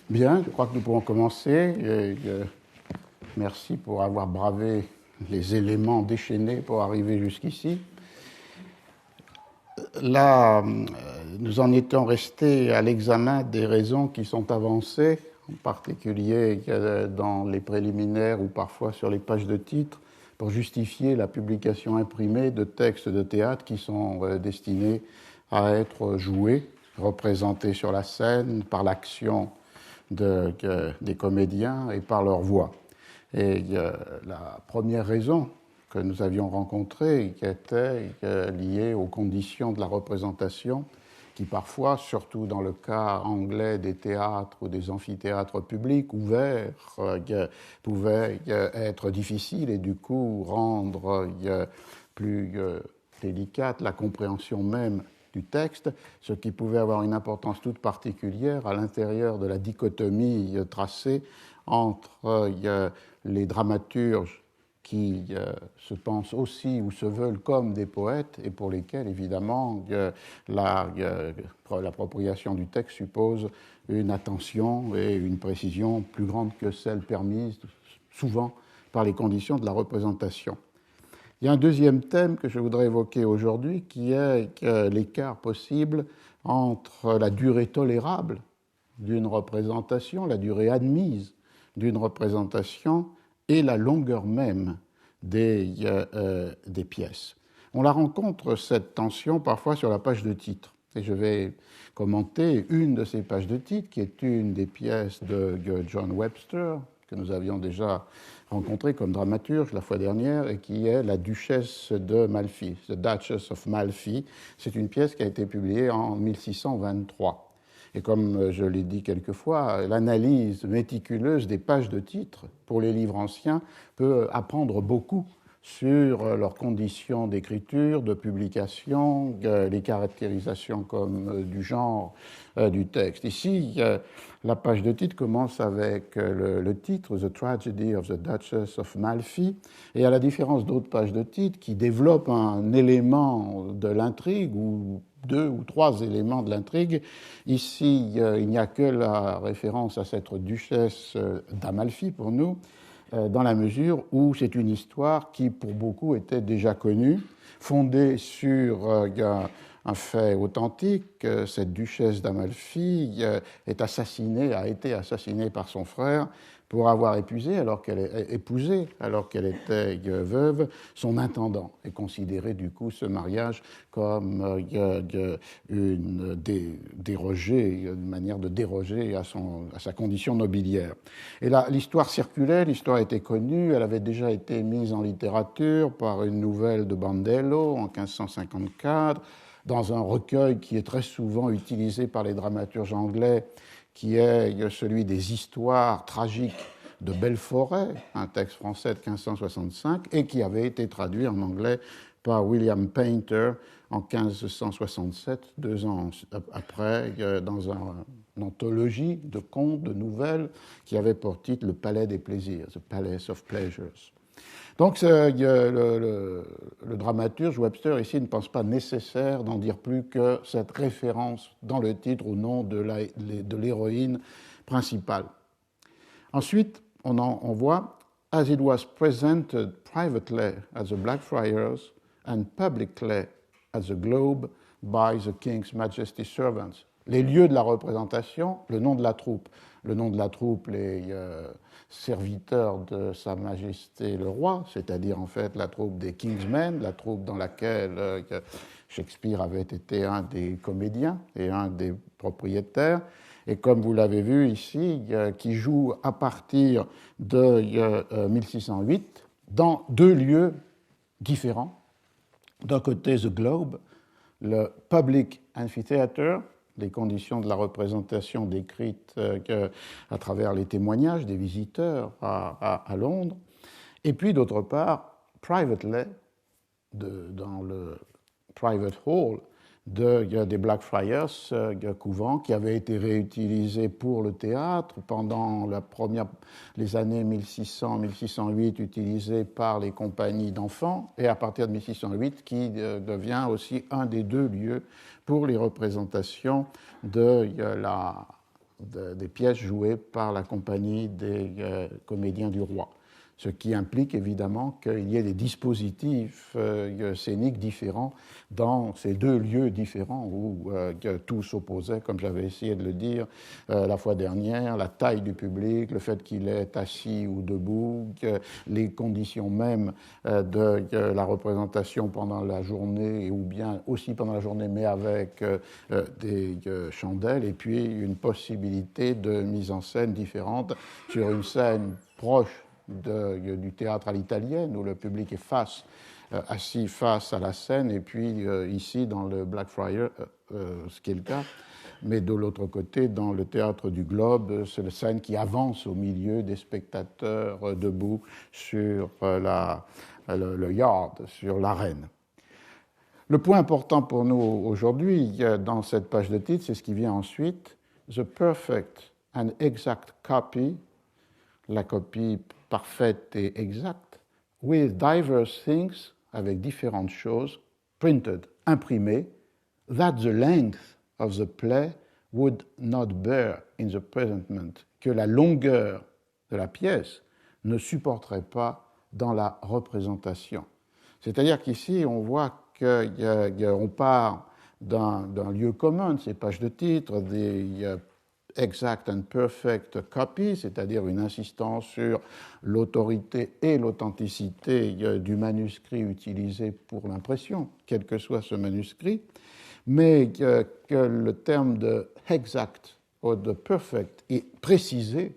Bien, je crois que nous pouvons commencer. Merci pour avoir bravé les éléments déchaînés pour arriver jusqu'ici. Là, nous en étions restés à l'examen des raisons qui sont avancées, en particulier dans les préliminaires ou parfois sur les pages de titre, pour justifier la publication imprimée de textes de théâtre qui sont destinés à être joués, représentés sur la scène par l'action des comédiens et par leur voix. Et la première raison que nous avions rencontrée, qui était liée aux conditions de la représentation, qui parfois, surtout dans le cas anglais des théâtres ou des amphithéâtres publics ouverts, pouvaient être difficiles et du coup rendre plus délicate la compréhension même du texte, ce qui pouvait avoir une importance toute particulière à l'intérieur de la dichotomie tracée entre les dramaturges qui se pensent aussi ou se veulent comme des poètes et pour lesquels, évidemment, l'appropriation du texte suppose une attention et une précision plus grande que celle permise souvent par les conditions de la représentation. Il y a un deuxième thème que je voudrais évoquer aujourd'hui qui est l'écart possible entre la durée tolérable d'une représentation, la durée admise d'une représentation et la longueur même des pièces. On la rencontre, cette tension, parfois sur la page de titre. Et je vais commenter une de ces pages de titre, qui est une des pièces de John Webster, que nous avions déjà rencontré comme dramaturge la fois dernière, et qui est La Duchesse de Malfi, The Duchess of Malfi. C'est une pièce qui a été publiée en 1623. Et comme je l'ai dit quelquefois, l'analyse méticuleuse des pages de titres pour les livres anciens peut apprendre beaucoup sur leurs conditions d'écriture, de publication, les caractérisations comme du genre du texte. Ici, la page de titre commence avec le titre « The Tragedy of the Duchess of Malfi », et à la différence d'autres pages de titre qui développent un élément de l'intrigue ou deux ou trois éléments de l'intrigue. Ici, il n'y a que la référence à cette duchesse d'Amalfi pour nous, dans la mesure où c'est une histoire qui, pour beaucoup, était déjà connue, fondée sur un fait authentique. Cette duchesse d'Amalfi a été assassinée par son frère pour avoir épousé, alors qu'elle était veuve, son intendant, et considérer du coup ce mariage comme une manière de déroger à sa condition nobiliaire. Et là, l'histoire circulait, l'histoire était connue, elle avait déjà été mise en littérature par une nouvelle de Bandello en 1554, dans un recueil qui est très souvent utilisé par les dramaturges anglais, qui est celui des histoires tragiques de Belforêt, un texte français de 1565, et qui avait été traduit en anglais par William Painter en 1567, 2 ans après, dans une anthologie de contes, de nouvelles, qui avait pour titre Le Palais des Plaisirs, The Palace of Pleasures. Donc le dramaturge Webster ici ne pense pas nécessaire d'en dire plus que cette référence dans le titre au nom de l'héroïne principale. Ensuite, on voit « As it was presented privately at the Blackfriars and publicly at the Globe by the King's Majesty's servants ». Les lieux de la représentation, le nom de la troupe. Le nom de la troupe, les serviteurs de Sa Majesté le Roi, c'est-à-dire en fait la troupe des Kingsmen, la troupe dans laquelle Shakespeare avait été un des comédiens et un des propriétaires, et comme vous l'avez vu ici, qui joue à partir de 1608 dans deux lieux différents. D'un côté, The Globe, le Public Amphitheatre, les conditions de la représentation décrites à travers les témoignages des visiteurs à Londres, et puis d'autre part, privately, dans le Private Hall des Blackfriars, couvent qui avait été réutilisé pour le théâtre pendant les années 1600-1608, utilisé par les compagnies d'enfants, et à partir de 1608, qui devient aussi un des deux lieux pour les représentations de des pièces jouées par la compagnie des comédiens du roi, ce qui implique évidemment qu'il y ait des dispositifs scéniques différents dans ces deux lieux différents où tout s'opposait, comme j'avais essayé de le dire la fois dernière, la taille du public, le fait qu'il est assis ou debout, les conditions mêmes de la représentation pendant la journée, ou bien aussi pendant la journée, mais avec des chandelles, et puis une possibilité de mise en scène différente sur une scène proche du théâtre à l'italienne, où le public est assis face à la scène, et puis ici dans le Blackfriars, ce qui est le cas, mais de l'autre côté, dans le théâtre du Globe, c'est la scène qui avance au milieu des spectateurs debout sur le yard, sur l'arène. Le point important pour nous aujourd'hui, dans cette page de titre, c'est ce qui vient ensuite, The perfect and exact copy, la copie parfaite et exacte, with diverse things, avec différentes choses, printed, imprimées, that the length of the play would not bear in the presentment, que la longueur de la pièce ne supporterait pas dans la représentation. C'est-à-dire qu'ici, on voit qu'on part d'un lieu commun de ces pages de titre, des exact and perfect copy, c'est-à-dire une insistance sur l'autorité et l'authenticité du manuscrit utilisé pour l'impression, quel que soit ce manuscrit, mais que le terme de exact ou de perfect est précisé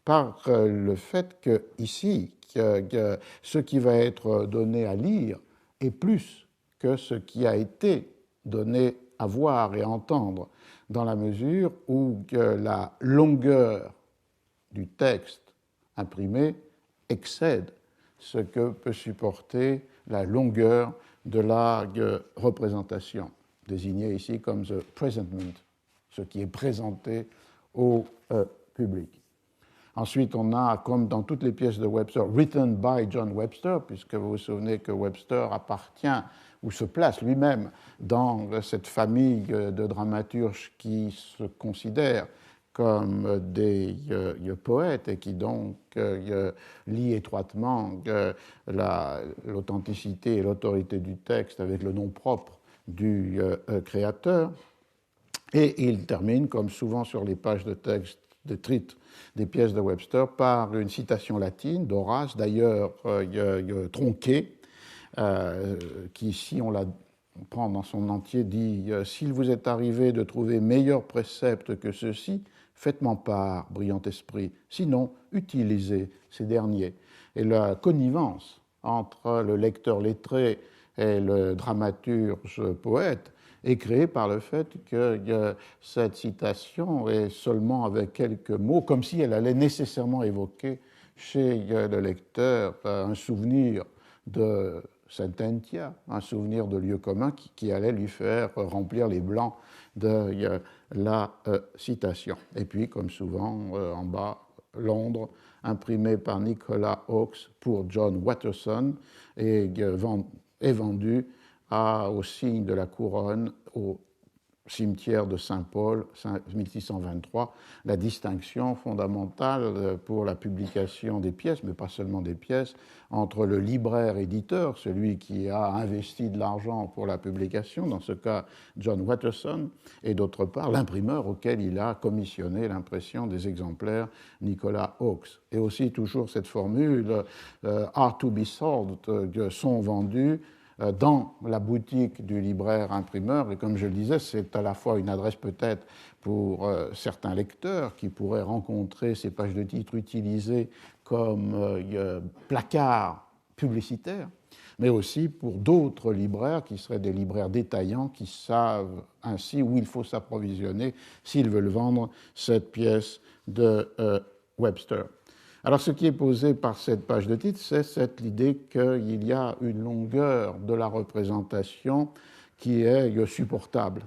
par le fait que ici, ce qui va être donné à lire est plus que ce qui a été donné à voir et à entendre, dans la mesure où la longueur du texte imprimé excède ce que peut supporter la longueur de la représentation, désignée ici comme the presentment, ce qui est présenté au public. Ensuite, on a, comme dans toutes les pièces de Webster, written by John Webster, puisque vous vous souvenez que Webster appartient ou se place lui-même dans cette famille de dramaturges qui se considèrent comme des poètes et qui donc lient étroitement l'authenticité et l'autorité du texte avec le nom propre du créateur. Et il termine, comme souvent sur les pages de texte des pièces de Webster, par une citation latine d'Horace, d'ailleurs tronquée, qui, si on la prend dans son entier, dit « S'il vous est arrivé de trouver meilleur précepte que ceci, faites-m'en part, brillant esprit, sinon utilisez ces derniers. » Et la connivence entre le lecteur lettré et le dramaturge poète est créée par le fait que cette citation est seulement avec quelques mots, comme si elle allait nécessairement évoquer chez le lecteur un souvenir de Sententia, un souvenir de lieu commun qui allait lui faire remplir les blancs de la citation. Et puis, comme souvent, en bas, Londres, imprimé par Nicolas Hawkes pour John Watterson et vendu au signe de la couronne au cimetière de Saint-Paul, 1623, la distinction fondamentale pour la publication des pièces, mais pas seulement des pièces, entre le libraire-éditeur, celui qui a investi de l'argent pour la publication, dans ce cas John Watterson, et d'autre part l'imprimeur auquel il a commissionné l'impression des exemplaires, Nicolas Hawkes. Et aussi toujours cette formule, are to be sold, sont vendus dans la boutique du libraire-imprimeur. Et comme je le disais, c'est à la fois une adresse peut-être pour certains lecteurs qui pourraient rencontrer ces pages de titres utilisées comme placards publicitaires, mais aussi pour d'autres libraires qui seraient des libraires détaillants qui savent ainsi où il faut s'approvisionner s'ils veulent vendre cette pièce de Webster. Alors, ce qui est posé par cette page de titre, c'est l'idée qu'il y a une longueur de la représentation qui est supportable.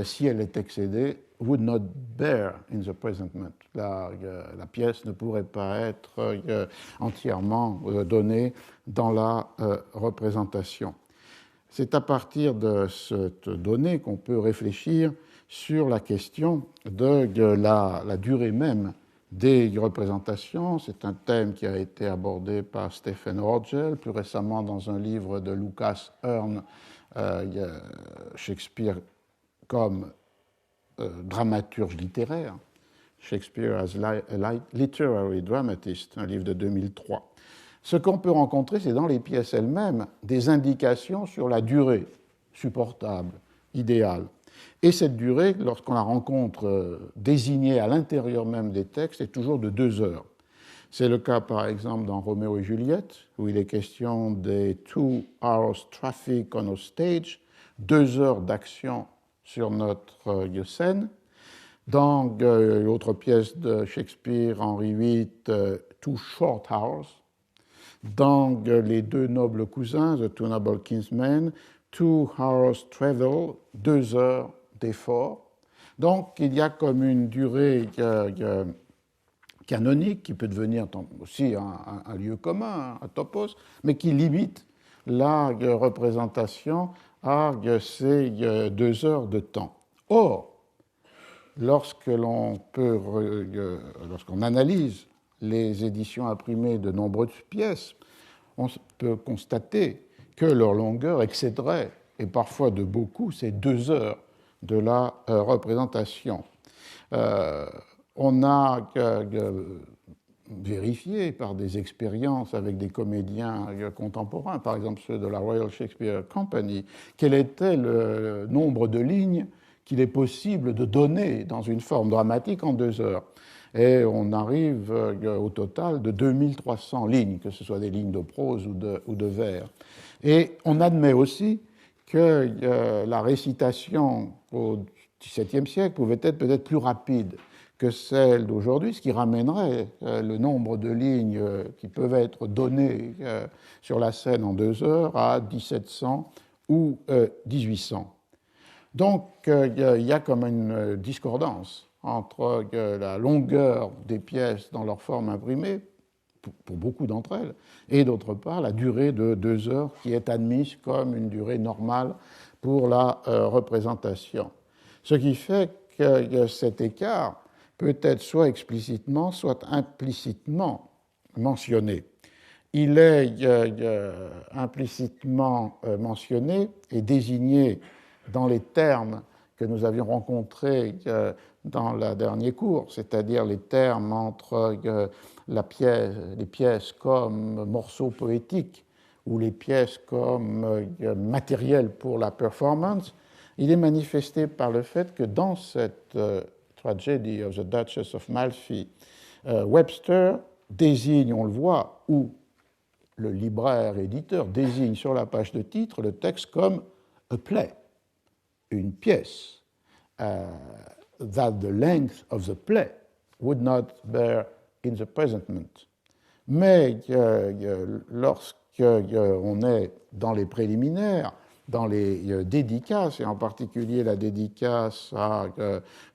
Si elle est excédée, would not bear in the presentment. La pièce ne pourrait pas être entièrement donnée dans la représentation. C'est à partir de cette donnée qu'on peut réfléchir sur la question de la durée même des représentations. C'est un thème qui a été abordé par Stephen Orgel, plus récemment dans un livre de Lucas Hearn, Shakespeare comme dramaturge littéraire, Shakespeare as a Literary Dramatist, un livre de 2003. Ce qu'on peut rencontrer, c'est dans les pièces elles-mêmes des indications sur la durée supportable, idéale. Et cette durée, lorsqu'on la rencontre désignée à l'intérieur même des textes, est toujours de 2 heures. C'est le cas, par exemple, dans Roméo et Juliette, où il est question des 2 hours traffic on our stage, 2 heures d'action sur notre scène. Dans l'autre pièce de Shakespeare, Henri VIII, 2 short hours. Dans les 2 nobles cousins, The 2 Noble Kinsmen, 2 hours travel, 2 heures d'effort. Donc, il y a comme une durée canonique qui peut devenir aussi un lieu commun, un topos, mais qui limite la représentation à ces 2 heures de temps. Or, lorsqu'on analyse les éditions imprimées de nombreuses pièces, on peut constater que leur longueur excéderait, et parfois de beaucoup, ces 2 heures de la représentation. On a vérifié par des expériences avec des comédiens contemporains, par exemple ceux de la Royal Shakespeare Company, quel était le nombre de lignes qu'il est possible de donner dans une forme dramatique en 2 heures. Et on arrive au total de 2300 lignes, que ce soit des lignes de prose ou de vers. Et on admet aussi que la récitation au XVIIe siècle pouvait être peut-être plus rapide que celle d'aujourd'hui, ce qui ramènerait le nombre de lignes qui peuvent être données sur la scène en 2 heures à 1700 ou 1800. Donc, il y a comme une discordance entre la longueur des pièces dans leur forme imprimée, pour beaucoup d'entre elles, et d'autre part la durée de 2 heures qui est admise comme une durée normale pour la représentation. Ce qui fait que cet écart peut être soit explicitement, soit implicitement mentionné. Il est implicitement mentionné et désigné dans les termes que nous avions rencontrés dans le dernier cours, c'est-à-dire les termes entre les pièces comme morceaux poétiques ou les pièces comme matériel pour la performance. Il est manifesté par le fait que dans cette Tragedy of the Duchess of Malfi, Webster désigne, on le voit, ou le libraire éditeur désigne sur la page de titre le texte comme a play, une pièce, that the length of the play would not bear in the presentment. Mais lorsqu'on est dans les préliminaires, dans les dédicaces, et en particulier la dédicace à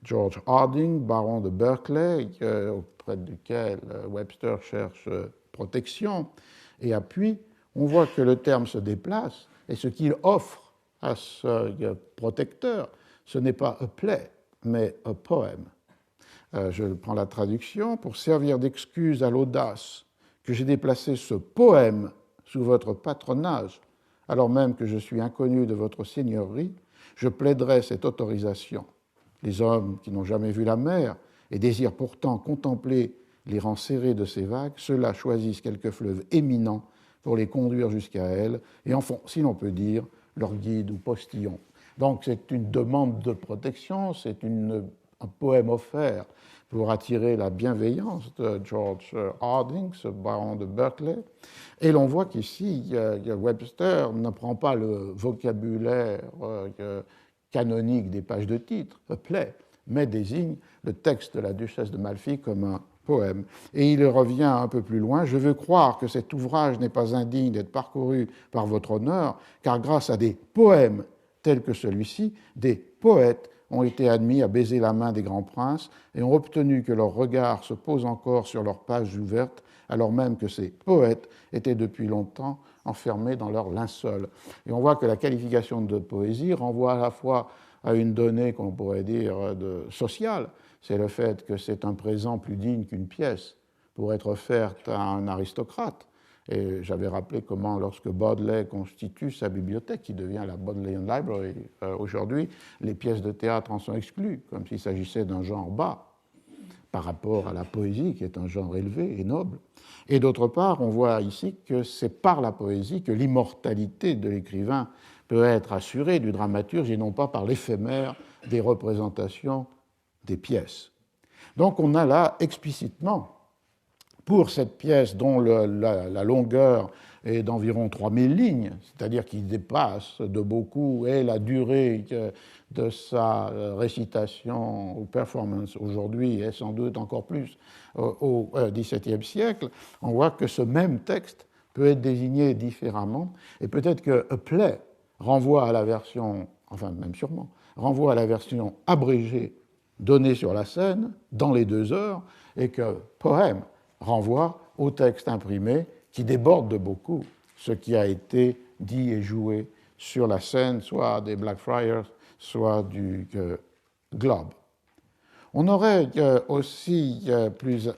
George Harding, baron de Berkeley, auprès duquel Webster cherche protection et appui, on voit que le terme se déplace, et ce qu'il offre à ce protecteur, ce n'est pas a play, mais a poème. Je prends la traduction. Pour servir d'excuse à l'audace que j'ai déplacé ce poème sous votre patronage, alors même que je suis inconnu de votre seigneurie, je plaiderai cette autorisation. Les hommes qui n'ont jamais vu la mer et désirent pourtant contempler les rangs serrés de ces vagues, ceux-là choisissent quelques fleuves éminents pour les conduire jusqu'à elle et en font, si l'on peut dire, leur guide ou postillon. Donc c'est une demande de protection, c'est un poème offert pour attirer la bienveillance de George Harding, ce baron de Berkeley. Et l'on voit qu'ici, Webster ne prend pas le vocabulaire canonique des pages de titre, a play, mais désigne le texte de la duchesse de Malfi comme un poème. Et il revient un peu plus loin. Je veux croire que cet ouvrage n'est pas indigne d'être parcouru par votre honneur, car grâce à des poèmes tels que celui-ci, des poètes ont été admis à baiser la main des grands princes et ont obtenu que leur regard se pose encore sur leurs pages ouvertes, alors même que ces poètes étaient depuis longtemps enfermés dans leur linceul. Et on voit que la qualification de poésie renvoie à la fois à une donnée qu'on pourrait dire sociale, c'est le fait que c'est un présent plus digne qu'une pièce pour être offerte à un aristocrate. Et j'avais rappelé comment, lorsque Bodley constitue sa bibliothèque, qui devient la Bodleian Library aujourd'hui, les pièces de théâtre en sont exclues, comme s'il s'agissait d'un genre bas par rapport à la poésie, qui est un genre élevé et noble. Et d'autre part, on voit ici que c'est par la poésie que l'immortalité de l'écrivain peut être assurée du dramaturge, et non pas par l'éphémère des représentations des pièces. Donc on a là explicitement, pour cette pièce dont la longueur est d'environ 3000 lignes, c'est-à-dire qui dépasse de beaucoup, et la durée de sa récitation ou performance aujourd'hui est sans doute encore plus au XVIIe siècle, on voit que ce même texte peut être désigné différemment, et peut-être que a play renvoie à la version, enfin même sûrement, renvoie à la version abrégée donnée sur la scène dans les 2 heures, et que poème renvoie au texte imprimé qui déborde de beaucoup ce qui a été dit et joué sur la scène, soit des Blackfriars, soit du Globe. On aurait aussi plus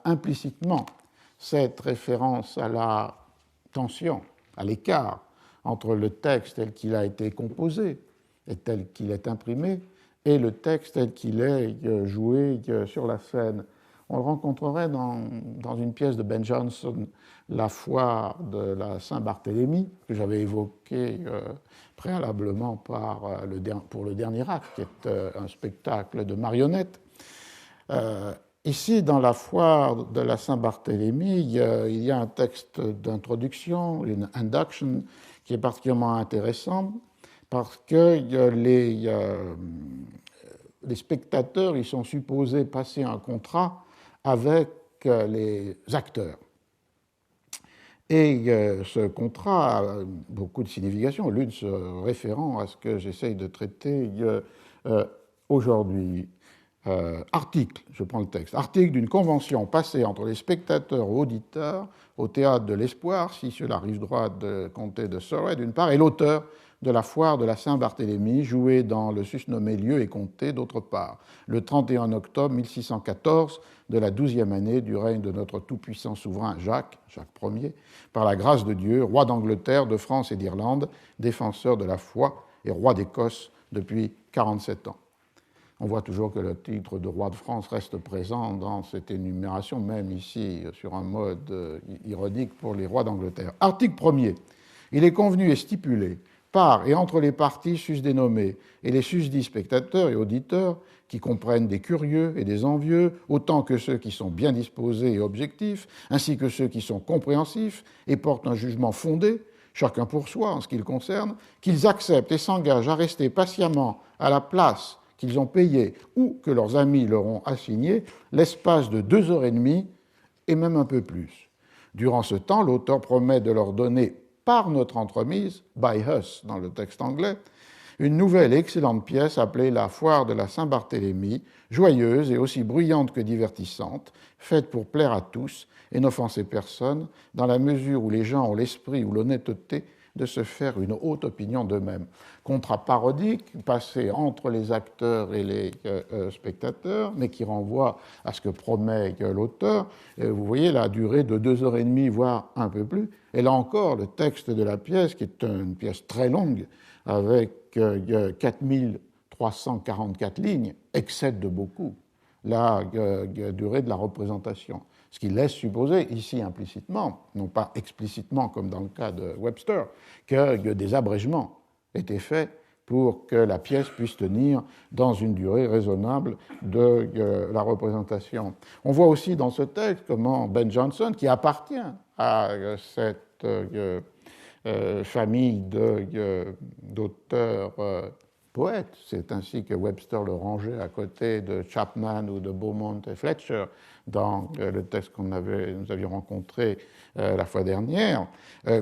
implicitement cette référence à la tension, à l'écart entre le texte tel qu'il a été composé et tel qu'il est imprimé et le texte tel qu'il est joué sur la scène. On le rencontrerait dans une pièce de Ben Jonson, La foire de la Saint-Barthélemy, que j'avais évoquée préalablement pour le dernier acte, qui est un spectacle de marionnettes. Ici, dans La foire de la Saint-Barthélemy, il y a un texte d'introduction, une induction, qui est particulièrement intéressant, parce que les spectateurs ils sont supposés passer un contrat avec les acteurs. Et ce contrat a beaucoup de significations, l'une se référant à ce que j'essaye de traiter aujourd'hui. Article, je prends le texte, article d'une convention passée entre les spectateurs et auditeurs au théâtre de l'Espoir, si sur la rive droite de comté de Surrey, d'une part, et l'auteur de la foire de la Saint-Barthélemy, jouée dans le susnommé lieu et comté, d'autre part, le 31 octobre 1614 de la 12e année du règne de notre tout-puissant souverain Jacques Ier, par la grâce de Dieu, roi d'Angleterre, de France et d'Irlande, défenseur de la foi et roi d'Écosse depuis 47 ans. On voit toujours que le titre de roi de France reste présent dans cette énumération, même ici sur un mode ironique pour les rois d'Angleterre. Article 1er. Il est convenu et stipulé par et entre les parties susdénommées et les susdits spectateurs et auditeurs, qui comprennent des curieux et des envieux, autant que ceux qui sont bien disposés et objectifs, ainsi que ceux qui sont compréhensifs et portent un jugement fondé, chacun pour soi en ce qui le concerne, qu'ils acceptent et s'engagent à rester patiemment à la place qu'ils ont payée ou que leurs amis leur ont assignée l'espace de 2 heures et demie et même un peu plus. Durant ce temps, l'auteur promet de leur donner par notre entremise, by us dans le texte anglais, une nouvelle et excellente pièce appelée La foire de la Saint-Barthélemy, joyeuse et aussi bruyante que divertissante, faite pour plaire à tous et n'offenser personne, dans la mesure où les gens ont l'esprit ou l'honnêteté de se faire une haute opinion d'eux-mêmes. Contrat parodique passé entre les acteurs et les spectateurs, mais qui renvoie à ce que promet l'auteur. Vous voyez la durée de 2 heures et demie, voire un peu plus. Et là encore, le texte de la pièce, qui est une pièce très longue, avec 4344 lignes, excède de beaucoup la durée de la représentation. Ce qui laisse supposer, ici implicitement, non pas explicitement comme dans le cas de Webster, que des abrègements étaient faits pour que la pièce puisse tenir dans une durée raisonnable de la représentation. On voit aussi dans ce texte comment Ben Jonson, qui appartient à cette famille d'auteurs poètes, c'est ainsi que Webster le rangeait à côté de Chapman ou de Beaumont et Fletcher dans le texte nous avions rencontré la fois dernière,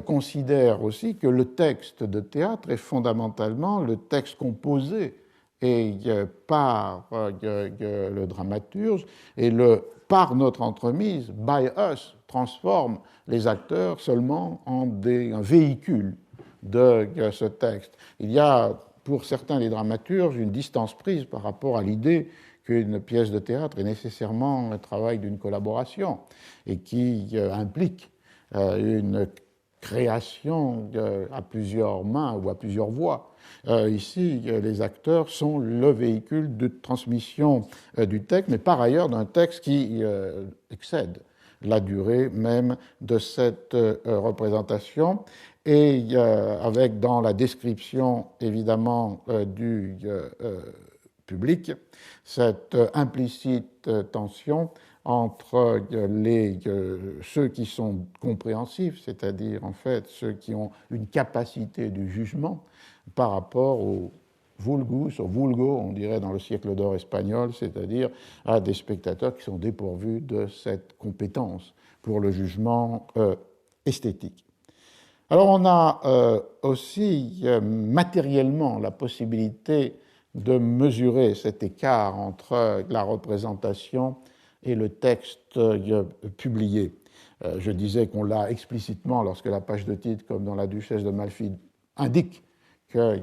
considère aussi que le texte de théâtre est fondamentalement le texte composé et par le dramaturge, et par notre entremise, by us, transforme les acteurs seulement en un véhicule de ce texte. Il y a pour certains des dramaturges, une distance prise par rapport à l'idée qu'une pièce de théâtre est nécessairement un travail d'une collaboration et qui implique une création à plusieurs mains ou à plusieurs voix. Ici, les acteurs sont le véhicule de transmission du texte, mais par ailleurs d'un texte qui excède la durée même de cette représentation, et avec dans la description évidemment du public cette implicite tension entre ceux qui sont compréhensifs, c'est-à-dire en fait ceux qui ont une capacité du jugement, par rapport aux vulgus, aux vulgo, on dirait dans le siècle d'or espagnol, c'est-à-dire à des spectateurs qui sont dépourvus de cette compétence pour le jugement esthétique. Alors on a aussi matériellement la possibilité de mesurer cet écart entre la représentation et le texte publié. Je disais qu'on l'a explicitement lorsque la page de titre, comme dans La Duchesse de Malfi, indique que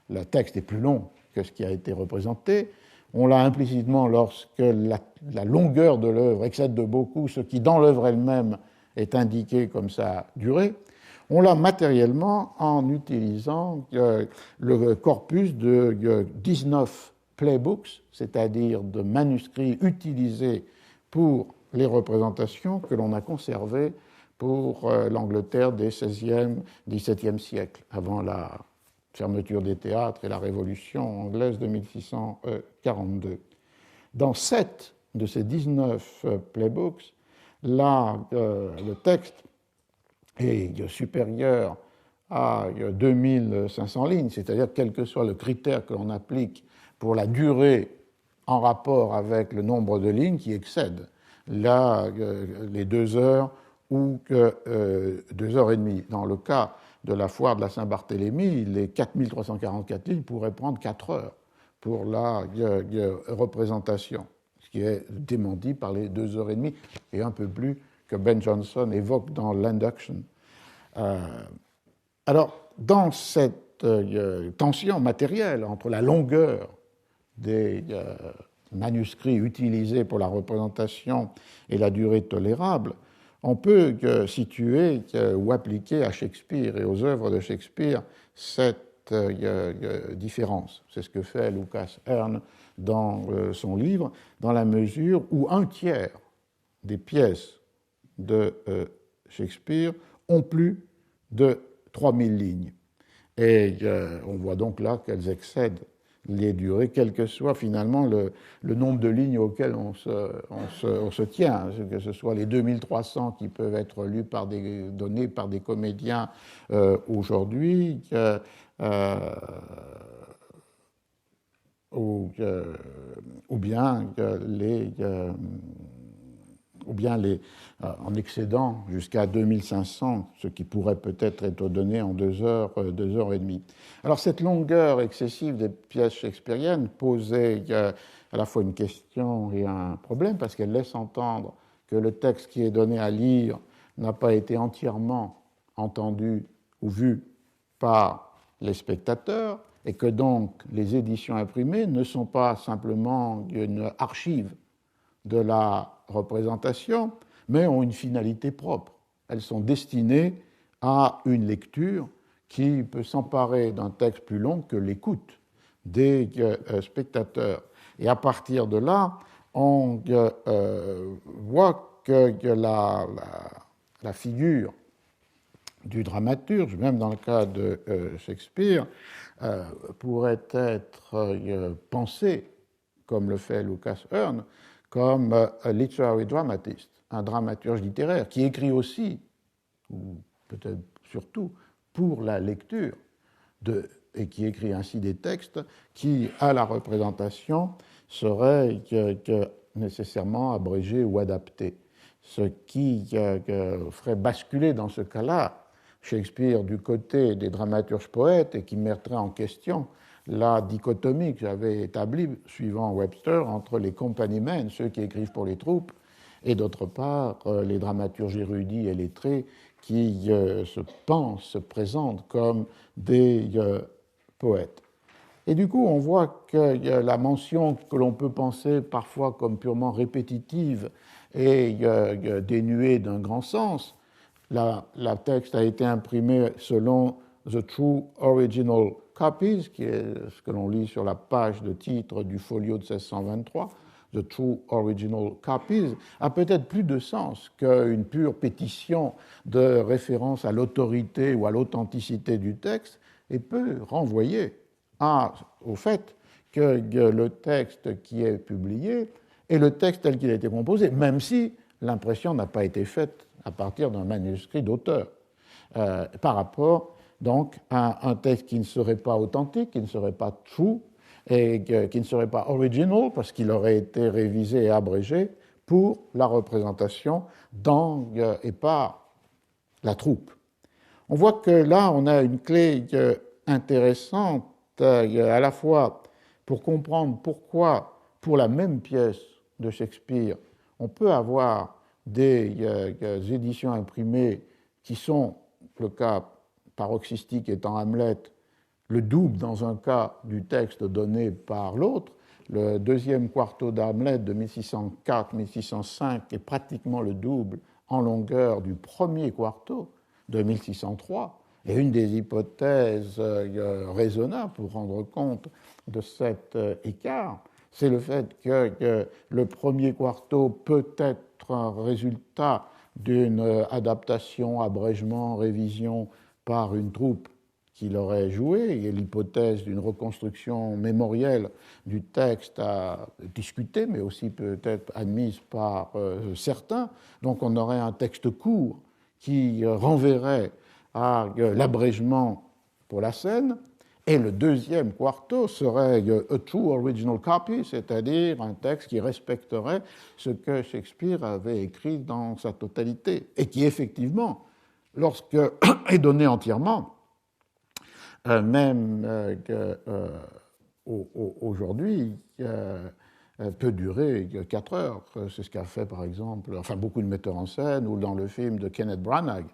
le texte est plus long que ce qui a été représenté. On l'a implicitement lorsque la longueur de l'œuvre excède de beaucoup ce qui, dans l'œuvre elle-même, est indiqué comme sa durée. On l'a matériellement en utilisant le corpus de 19 playbooks, c'est-à-dire de manuscrits utilisés pour les représentations que l'on a conservées pour l'Angleterre des XVIe, XVIIe siècles, avant la fermeture des théâtres et la Révolution anglaise de 1642. Dans 7 de ces 19 playbooks, le texte est supérieur à 2500 lignes, c'est-à-dire quel que soit le critère que l'on applique pour la durée en rapport avec le nombre de lignes qui excède les 2 heures ou 2 heures et demie. Dans le cas de la foire de la Saint-Barthélemy, les 4344 lignes pourraient prendre 4 heures pour la représentation, ce qui est démenti par les 2 heures et demie et un peu plus que Ben Jonson évoque dans l'Induction. Alors, dans cette tension matérielle entre la longueur des manuscrits utilisés pour la représentation et la durée tolérable, on peut situer ou appliquer à Shakespeare et aux œuvres de Shakespeare cette différence. C'est ce que fait Lucas Hearn dans son livre, dans la mesure où 1/3 des pièces de Shakespeare ont plus de 3000 lignes. Et on voit donc là qu'elles excèdent les durées, quel que soit finalement le nombre de lignes auxquelles on se tient, que ce soit les 2300 qui peuvent être lus donnés par des comédiens aujourd'hui, ou bien en excédant jusqu'à 2500, ce qui pourrait peut-être être donné en 2 heures et demie. Alors cette longueur excessive des pièces shakespeariennes posait à la fois une question et un problème, parce qu'elle laisse entendre que le texte qui est donné à lire n'a pas été entièrement entendu ou vu par les spectateurs, et que donc les éditions imprimées ne sont pas simplement une archive de la représentation, mais ont une finalité propre. Elles sont destinées à une lecture qui peut s'emparer d'un texte plus long que l'écoute des spectateurs. Et à partir de là, on voit que la figure du dramaturge, même dans le cas de Shakespeare, pourrait être pensée, comme le fait Lucas Hearn, comme un literary dramatist, un dramaturge littéraire, qui écrit aussi, ou peut-être surtout, pour la lecture, et qui écrit ainsi des textes qui, à la représentation, seraient nécessairement abrégés ou adaptés. Ce qui ferait basculer dans ce cas-là Shakespeare du côté des dramaturges poètes et qui mettrait en question la dichotomie que j'avais établie, suivant Webster, entre les company-men, ceux qui écrivent pour les troupes, et d'autre part les dramaturges érudits et lettrés qui se pensent, se présentent comme des poète. Et du coup, on voit que la mention que l'on peut penser parfois comme purement répétitive et dénuée d'un grand sens, la texte a été imprimé selon The True Original Copies, qui est ce que l'on lit sur la page de titre du folio de 1623, The True Original Copies, a peut-être plus de sens qu'une pure pétition de référence à l'autorité ou à l'authenticité du texte et peut renvoyer au fait que le texte qui est publié est le texte tel qu'il a été composé, même si l'impression n'a pas été faite à partir d'un manuscrit d'auteur, par rapport donc à un texte qui ne serait pas authentique, qui ne serait pas true, et qui ne serait pas original, parce qu'il aurait été révisé et abrégé pour la représentation dans et par la troupe. On voit que là, on a une clé intéressante, à la fois pour comprendre pourquoi, pour la même pièce de Shakespeare, on peut avoir des éditions imprimées qui sont, le cas paroxystique étant Hamlet, le double dans un cas du texte donné par l'autre. Le deuxième quarto d'Hamlet de 1604-1605 est pratiquement le double en longueur du premier quarto de 1603. Et une des hypothèses raisonnables pour rendre compte de cet écart, c'est le fait que le premier quarto peut être un résultat d'une adaptation, abrégement, révision par une troupe qui l'aurait joué, et l'hypothèse d'une reconstruction mémorielle du texte à discuter, mais aussi peut-être admise par certains. Donc on aurait un texte court qui renverrait à l'abrégement pour la scène, et le deuxième quarto serait a true original copy, c'est-à-dire un texte qui respecterait ce que Shakespeare avait écrit dans sa totalité, et qui effectivement, lorsque est donné entièrement, même aujourd'hui, peut durer 4 heures. C'est ce qu'a fait, par exemple, beaucoup de metteurs en scène, ou dans le film de Kenneth Branagh,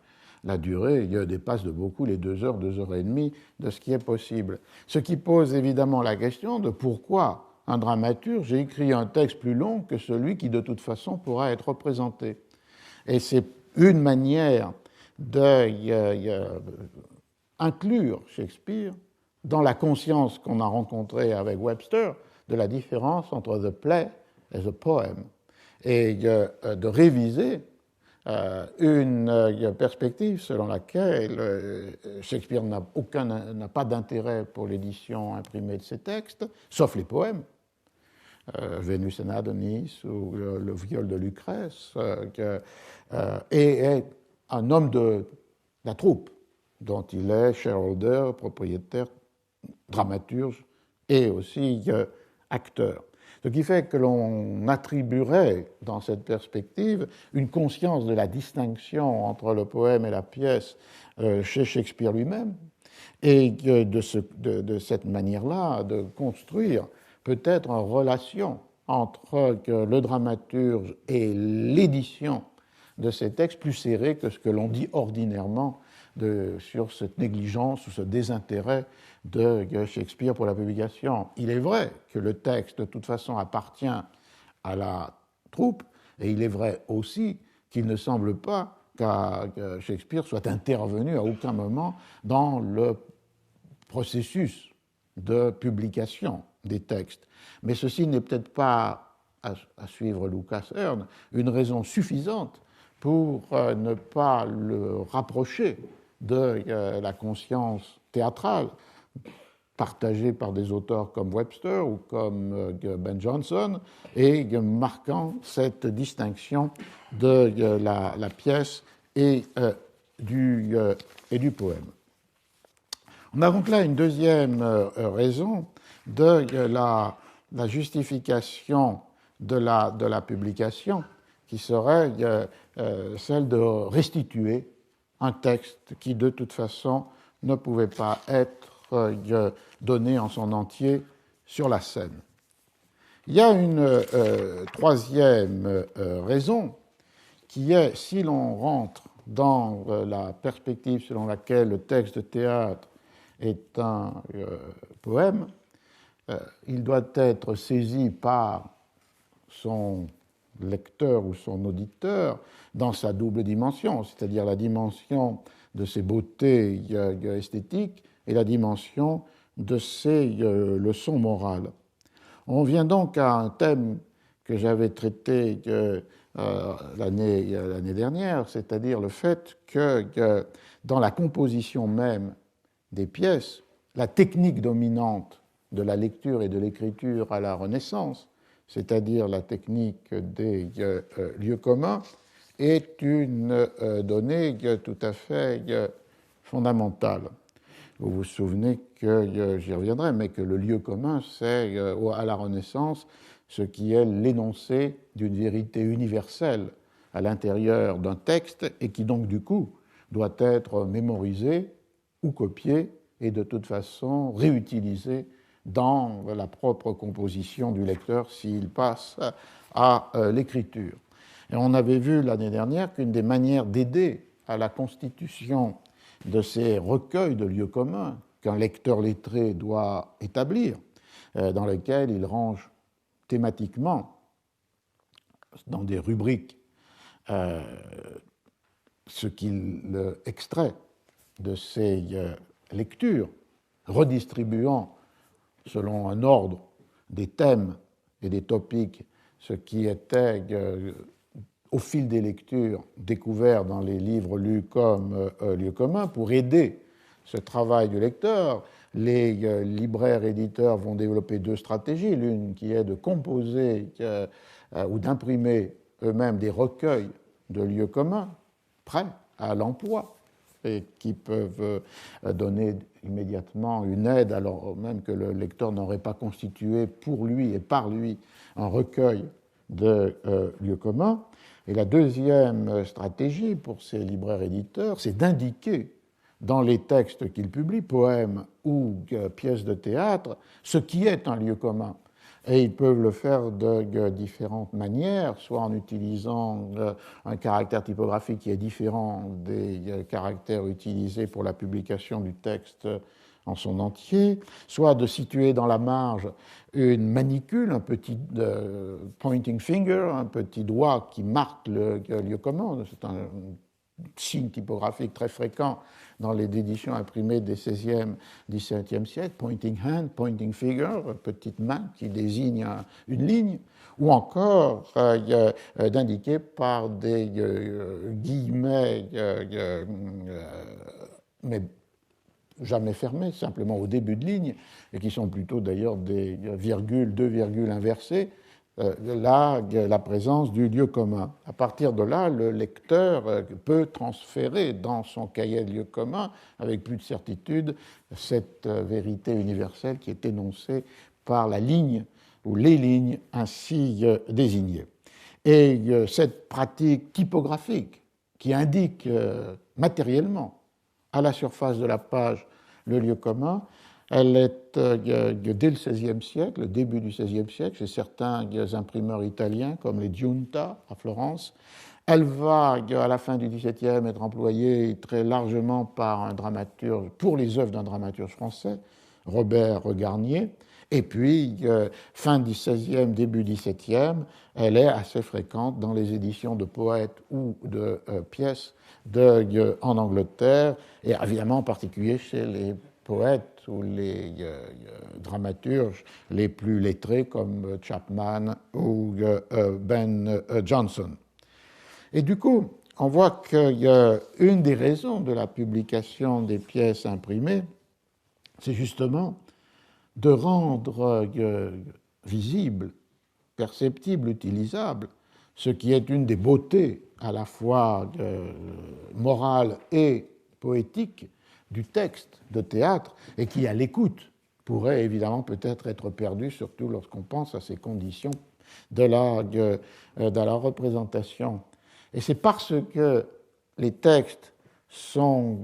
la durée dépasse de beaucoup les 2 heures, 2 heures et demie de ce qui est possible. Ce qui pose évidemment la question de pourquoi un dramaturge a écrit un texte plus long que celui qui, de toute façon, pourra être représenté. Et c'est une manière d'inclure Shakespeare dans la conscience qu'on a rencontrée avec Webster de la différence entre the play et the poem, et de réviser une perspective selon laquelle Shakespeare n'a pas d'intérêt pour l'édition imprimée de ses textes, sauf les poèmes, Vénus et Adonis ou le viol de Lucrèce, et est un homme de la troupe, dont il est shareholder, propriétaire, dramaturge et aussi acteur. Ce qui fait que l'on attribuerait, dans cette perspective, une conscience de la distinction entre le poème et la pièce chez Shakespeare lui-même, et de cette manière-là de construire peut-être une relation entre le dramaturge et l'édition de ces textes plus serrée que ce que l'on dit ordinairement sur cette négligence ou ce désintérêt de Shakespeare pour la publication. Il est vrai que le texte, de toute façon, appartient à la troupe, et il est vrai aussi qu'il ne semble pas que Shakespeare soit intervenu à aucun moment dans le processus de publication des textes. Mais ceci n'est peut-être pas, à suivre Lucas Hearn, une raison suffisante pour ne pas le rapprocher de la conscience théâtrale partagée par des auteurs comme Webster ou comme Ben Jonson, et marquant cette distinction de la pièce et du poème. On a donc là une deuxième raison de la justification de la publication, qui serait celle de restituer un texte qui, de toute façon, ne pouvait pas être donné en son entier sur la scène. Il y a une troisième raison, qui est, si l'on rentre dans la perspective selon laquelle le texte de théâtre est un poème, il doit être saisi par son lecteur ou son auditeur dans sa double dimension, c'est-à-dire la dimension de ses beautés esthétiques et la dimension de ses leçons morales. On vient donc à un thème que j'avais traité l'année dernière, c'est-à-dire le fait que dans la composition même des pièces, la technique dominante de la lecture et de l'écriture à la Renaissance, c'est-à-dire la technique des lieux communs, est une donnée tout à fait fondamentale. Vous vous souvenez que, j'y reviendrai, mais que le lieu commun, c'est à la Renaissance ce qui est l'énoncé d'une vérité universelle à l'intérieur d'un texte et qui donc du coup doit être mémorisé ou copié et de toute façon réutilisé dans la propre composition du lecteur s'il passe à l'écriture. Et on avait vu l'année dernière qu'une des manières d'aider à la constitution de ces recueils de lieux communs qu'un lecteur lettré doit établir, dans lesquels il range thématiquement, dans des rubriques, ce qu'il extrait de ces lectures, redistribuant selon un ordre des thèmes et des topics ce qui était au fil des lectures découvert dans les livres lus comme lieux communs pour aider ce travail du lecteur. Les libraires éditeurs vont développer deux stratégies, l'une qui est de composer ou d'imprimer eux-mêmes des recueils de lieux communs prêts à l'emploi et qui peuvent donner immédiatement une aide alors même que le lecteur n'aurait pas constitué pour lui et par lui un recueil de lieux communs. Et la deuxième stratégie pour ces libraires éditeurs, c'est d'indiquer dans les textes qu'ils publient, poèmes ou pièces de théâtre, ce qui est un lieu commun. Et ils peuvent le faire de différentes manières, soit en utilisant un caractère typographique qui est différent des caractères utilisés pour la publication du texte en son entier, soit de situer dans la marge une manicule, un petit pointing finger, un petit doigt qui marque le lieu commun. C'est un signe typographique très fréquent dans les éditions imprimées des XVIe, XVIIe siècles, pointing hand, pointing figure, petite main qui désigne une ligne, ou encore d'indiquer par des guillemets, mais jamais fermés, simplement au début de ligne, et qui sont plutôt d'ailleurs des virgules, deux virgules inversées, la présence du lieu commun. À partir de là, le lecteur peut transférer dans son cahier de lieu commun, avec plus de certitude, cette vérité universelle qui est énoncée par la ligne ou les lignes ainsi désignées. Et cette pratique typographique qui indique matériellement à la surface de la page le lieu commun, elle est dès le XVIe siècle, le début du XVIe siècle, chez certains imprimeurs italiens comme les Giunta à Florence. Elle va, à la fin du XVIIe, être employée très largement par un dramaturge, pour les œuvres d'un dramaturge français, Robert Garnier. Et puis, fin du XVIe, début XVIIe, elle est assez fréquente dans les éditions de poètes ou de pièces en Angleterre, et évidemment en particulier chez les poètes ou les dramaturges les plus lettrés comme Chapman ou Ben Jonson. Et du coup, on voit qu'une des raisons de la publication des pièces imprimées, c'est justement de rendre visible, perceptible, utilisable, ce qui est une des beautés à la fois morale et poétique du texte de théâtre et qui, à l'écoute, pourrait évidemment peut-être être perdu, surtout lorsqu'on pense à ces conditions de la représentation. Et c'est parce que les textes sont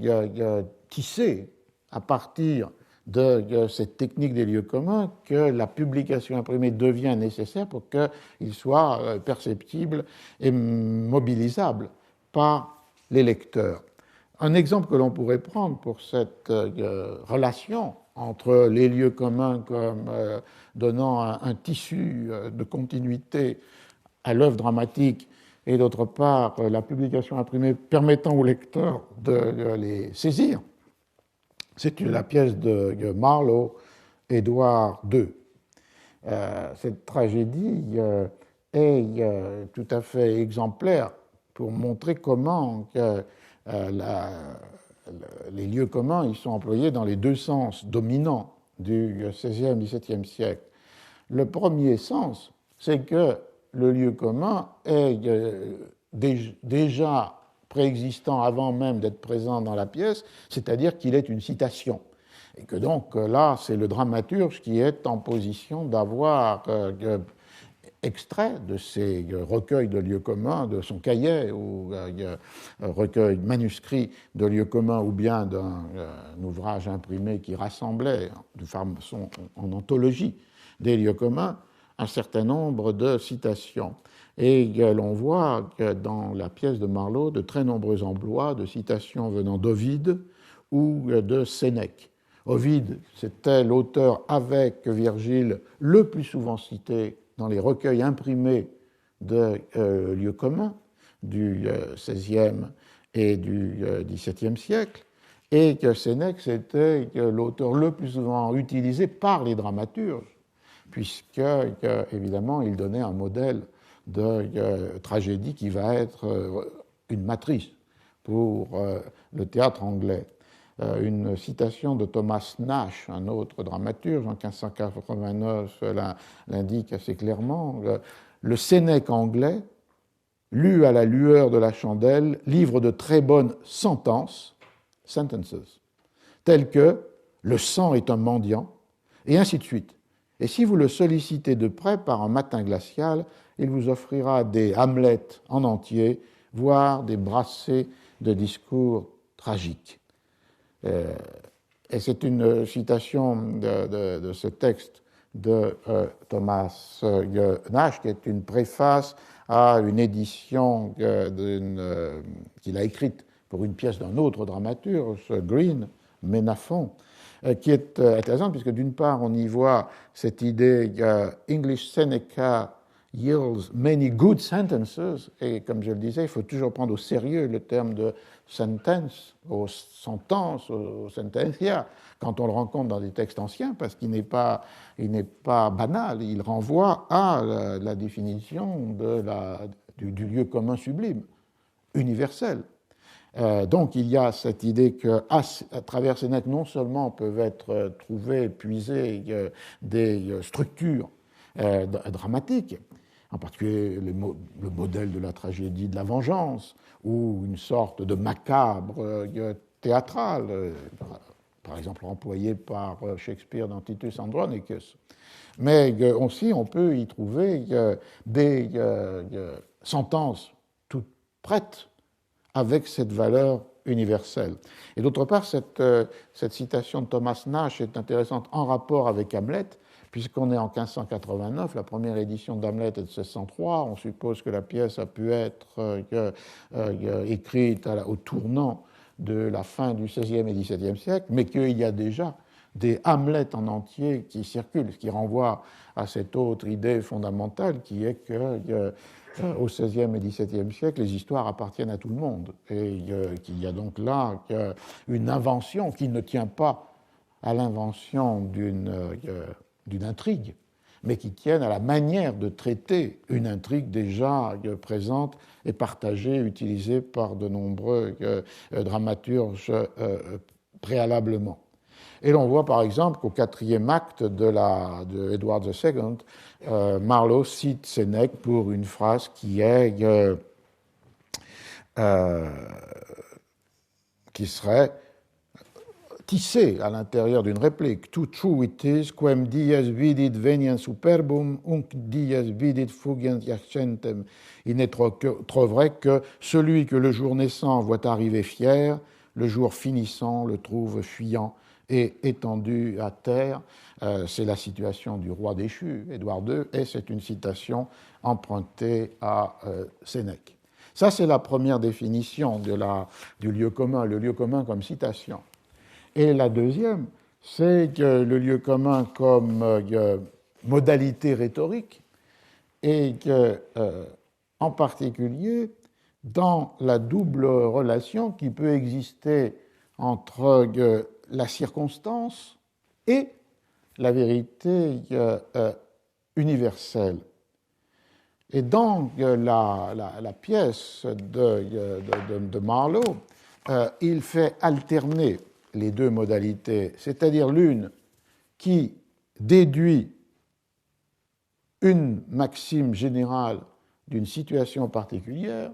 tissés à partir de cette technique des lieux communs que la publication imprimée devient nécessaire pour qu'il soit perceptible et mobilisable par les lecteurs. Un exemple que l'on pourrait prendre pour cette relation entre les lieux communs comme donnant un tissu de continuité à l'œuvre dramatique et d'autre part la publication imprimée permettant au lecteur de les saisir, c'est la pièce de Marlowe, Édouard II. Cette tragédie est tout à fait exemplaire pour montrer comment les lieux communs ils sont employés dans les deux sens dominants du XVIe, XVIIe siècle. Le premier sens, c'est que le lieu commun est déjà préexistant avant même d'être présent dans la pièce, c'est-à-dire qu'il est une citation. Et que donc là, c'est le dramaturge qui est en position d'avoir extrait de ces recueils de lieux communs, de son cahier ou recueil manuscrit de lieux communs ou bien d'un ouvrage imprimé qui rassemblait de façon en anthologie des lieux communs un certain nombre de citations. Et l'on voit que dans la pièce de Marlowe de très nombreux emplois de citations venant d'Ovide ou de Sénèque. Ovide, c'était l'auteur avec Virgile le plus souvent cité dans les recueils imprimés de lieux communs du XVIe et du XVIIe siècle, et que Sénèque, c'était l'auteur le plus souvent utilisé par les dramaturges, puisque, évidemment, il donnait un modèle de tragédie qui va être une matrice pour le théâtre anglais. Une citation de Thomas Nash, un autre dramaturge, en 1589, l'indique assez clairement. Le Sénèque anglais, lu à la lueur de la chandelle, livre de très bonnes sentences, sentences, telles que « le sang est un mendiant », et ainsi de suite. Et si vous le sollicitez de près par un matin glacial, il vous offrira des Hamlet en entier, voire des brassées de discours tragiques. Et c'est une citation de ce texte de Thomas Nash, qui est une préface à une édition qu'il a écrite pour une pièce d'un autre dramaturge, Green, Ménaphon, qui est intéressante, puisque d'une part, on y voit cette idée English Seneca yields many good sentences, et comme je le disais, il faut toujours prendre au sérieux le terme de sentence, aux sentences, aux sentencia, quand on le rencontre dans des textes anciens, parce qu'il n'est pas banal, il renvoie à la définition du lieu commun sublime, universel. Donc il y a cette idée qu'à travers Sénèque, non seulement peuvent être trouvées, puisées des structures dramatiques, en particulier le modèle de la tragédie de la vengeance, ou une sorte de macabre théâtral, par exemple employé par Shakespeare dans Titus Andronicus. Mais aussi, on peut y trouver des sentences toutes prêtes avec cette valeur universelle. Et d'autre part, cette citation de Thomas Nash est intéressante en rapport avec Hamlet, puisqu'on est en 1589, la première édition d'Hamlet est de 1603, on suppose que la pièce a pu être écrite au tournant de la fin du XVIe et XVIIe siècle, mais qu'il y a déjà des Hamlet en entier qui circulent, ce qui renvoie à cette autre idée fondamentale qui est que au XVIe et XVIIe siècle, les histoires appartiennent à tout le monde, et qu'il y a donc là une invention qui ne tient pas à l'invention d'une intrigue, mais qui tiennent à la manière de traiter une intrigue déjà présente et partagée, utilisée par de nombreux dramaturges préalablement. Et l'on voit par exemple qu'au quatrième acte de Edward II, Marlowe cite Sénèque pour une phrase qui serait tissé à l'intérieur d'une réplique. Too true it is, quem dies vidit veniens superbum, unc dies vidit fugiens accentem. Il n'est trop vrai que celui que le jour naissant voit arriver fier, le jour finissant le trouve fuyant et étendu à terre. C'est la situation du roi déchu, Édouard II, et c'est une citation empruntée à Sénèque. Ça, c'est la première définition du lieu commun, le lieu commun comme citation. Et la deuxième, c'est que le lieu commun comme modalité rhétorique, et que, en particulier, dans la double relation qui peut exister entre la circonstance et la vérité universelle. Et dans la pièce de Marlowe, il fait alterner les deux modalités, c'est-à-dire l'une qui déduit une maxime générale d'une situation particulière